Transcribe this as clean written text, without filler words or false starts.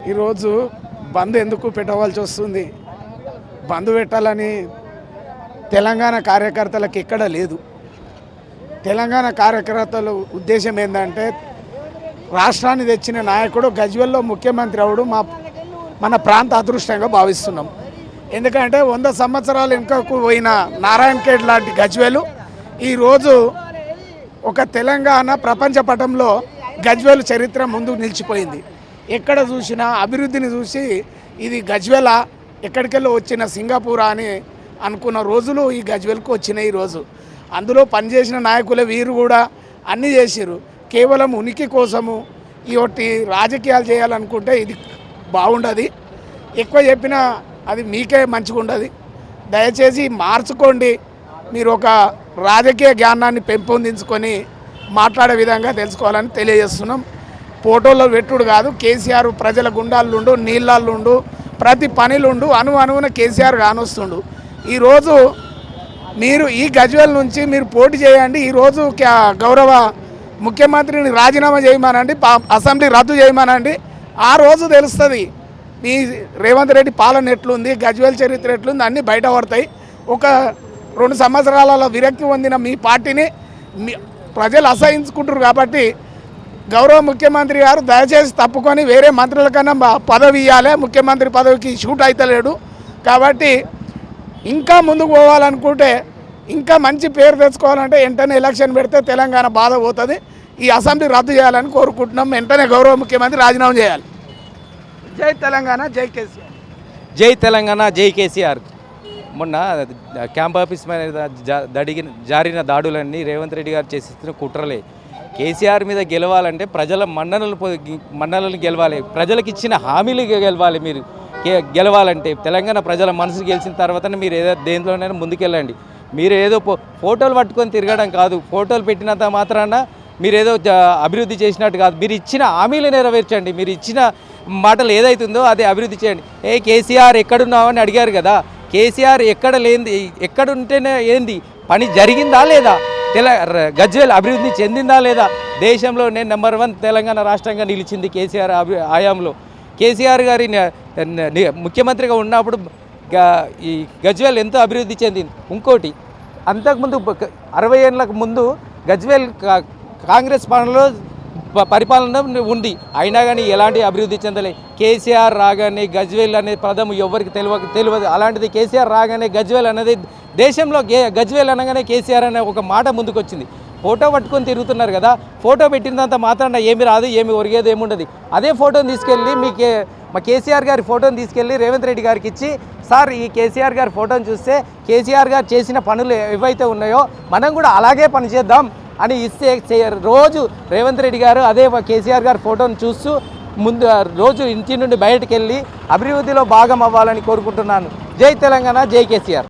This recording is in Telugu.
ఈరోజు బంద్ ఎందుకు పెట్టవలసి వస్తుంది? బంద్ పెట్టాలని తెలంగాణ కార్యకర్తలకు ఎక్కడ లేదు. తెలంగాణ కార్యకర్తల ఉద్దేశం ఏంటంటే రాష్ట్రాన్ని తెచ్చిన నాయకుడు గజ్వేల్లో ముఖ్యమంత్రి అవడు మన ప్రాంత అదృష్టంగా భావిస్తున్నాం. ఎందుకంటే 100 సంవత్సరాల వెనుకకు పోయిన నారాయణ ఖేడ్ లాంటి గజ్వేలు ఈరోజు ఒక తెలంగాణ ప్రపంచ పటంలో గజ్వేలు చరిత్ర ముందుకు నిలిచిపోయింది. ఎక్కడ చూసినా అభివృద్ధిని చూసి ఇది గజ్వేల ఎక్కడికెళ్ళి వచ్చిన సింగపూరా అని అనుకున్న రోజులు ఈ గజ్వేల్కు వచ్చినాయి. ఈరోజు అందులో పనిచేసిన నాయకులే వీరు కూడా అన్నీ చేసిరు. కేవలం ఉనికి కోసము ఈ ఒకటి రాజకీయాలు చేయాలనుకుంటే ఇది బాగుండదు. ఎక్కువ చెప్పినా అది మీకే మంచిగా ఉండదు. దయచేసి మార్చుకోండి. మీరు ఒక రాజకీయ జ్ఞానాన్ని పెంపొందించుకొని మాట్లాడే విధంగా తెలుసుకోవాలని తెలియజేస్తున్నాం. ఫోటోలో పెట్టుడు కాదు. కేసీఆర్ ప్రజల గుండాలుండు, నీళ్ళల్లుండు, ప్రతి పనిలుండు, అనువున కేసీఆర్ కానొస్తుండు. ఈరోజు మీరు ఈ గజ్వేల్ నుంచి మీరు పోటీ చేయండి. ఈరోజు గౌరవ ముఖ్యమంత్రిని రాజీనామా చేయమనండి, అసెంబ్లీ రద్దు చేయమనండి. ఆ రోజు తెలుస్తుంది మీ రేవంత్ రెడ్డి పాలన ఎట్లుంది, గజ్వేల్ చరిత్ర ఎట్లుంది, అన్నీ బయట పడతాయి. ఒక 2 సంవత్సరాలలో విరక్తి పొందిన మీ పార్టీని ప్రజలు అసహించుకుంటారు. కాబట్టి గౌరవ ముఖ్యమంత్రి గారు దయచేసి తప్పుకొని వేరే మంత్రుల కన్నా పదవి ఇవ్వాలి. ముఖ్యమంత్రి పదవికి షూట్ అవుతలేడు. కాబట్టి ఇంకా ముందుకు పోవాలనుకుంటే, ఇంకా మంచి పేరు తెచ్చుకోవాలంటే వెంటనే ఎలక్షన్ పెడితే తెలంగాణ బాధ పోతుంది. ఈ అసెంబ్లీ రద్దు చేయాలని కోరుకుంటున్నాం. వెంటనే గౌరవ ముఖ్యమంత్రి రాజీనామా చేయాలి. జై తెలంగాణ, జై కేసీఆర్. జై తెలంగాణ, జై కేసీఆర్. మొన్న క్యాంప్ ఆఫీస్ మీద జారిన దాడులన్నీ రేవంత్ రెడ్డి గారు చేసిస్తున్న కుట్రలే. కేసీఆర్ మీద గెలవాలంటే ప్రజల మన్ననలు గెలవాలి, ప్రజలకు ఇచ్చిన హామీలు గెలవాలి. మీరు గెలవాలంటే తెలంగాణ ప్రజల మనసు గెలిచిన తర్వాతనే మీరు ఏదో దేంట్లోనైనా ముందుకెళ్ళండి. మీరు ఏదో ఫోటోలు పట్టుకొని తిరగడం కాదు. ఫోటోలు పెట్టినంత మాత్రాన మీరు ఏదో అభివృద్ధి చేసినట్టు కాదు. మీరు ఇచ్చిన హామీలు నెరవేర్చండి. మీరు ఇచ్చిన మాటలు ఏదైతుందో అదే అభివృద్ధి చేయండి. కేసీఆర్ ఎక్కడున్నావు అని అడిగారు కదా. కేసీఆర్ ఎక్కడుంటేనే ఏంది, పని జరిగిందా లేదా, గజ్వేల్ అభివృద్ధి చెందిందా లేదా, దేశంలోనే నెంబర్ 1 తెలంగాణ రాష్ట్రంగా నిలిచింది కేసీఆర్ హయాంలో. కేసీఆర్ గారి ముఖ్యమంత్రిగా ఉన్నప్పుడు ఈ గజ్వేల్ ఎంతో అభివృద్ధి చెందింది. ఇంకోటి, అంతకుముందు 60 ఏళ్ళకు ముందు గజ్వేల్ కాంగ్రెస్ పరిపాలన ఉంది. అయినా కానీ ఎలాంటి అభివృద్ధి చెందలే. కేసీఆర్ రాగానే గజ్వేల్ అనే పదం ఎవరికి తెలియదు. అలాంటిది కేసీఆర్ రాగానే గజ్వేల్ అనేది దేశంలో గజ్వేల్ అనగానే కేసీఆర్ అనే ఒక మాట ముందుకు వచ్చింది. ఫోటో పట్టుకొని తిరుగుతున్నారు కదా. ఫోటో పెట్టినంత మాత్రాన ఏమి రాదు, ఏమి ఒరిగేది ఏముండదు. అదే ఫోటోని తీసుకెళ్ళి మా కేసీఆర్ గారి ఫోటోని తీసుకెళ్ళి రేవంత్ రెడ్డి గారికి ఇచ్చి, సార్ ఈ కేసీఆర్ గారి ఫోటోని చూస్తే కేసీఆర్ గారు చేసిన పనులు ఏవైతే ఉన్నాయో మనం కూడా అలాగే పని చేద్దాం అని ఇస్తే రోజు రేవంత్ రెడ్డి గారు అదే కేసీఆర్ గారి ఫోటోని చూస్తూ రోజు ఇంటి నుండి బయటకు వెళ్ళి అభివృద్ధిలో భాగం అవ్వాలని కోరుకుంటున్నాను. జై తెలంగాణ, జై కేసీఆర్.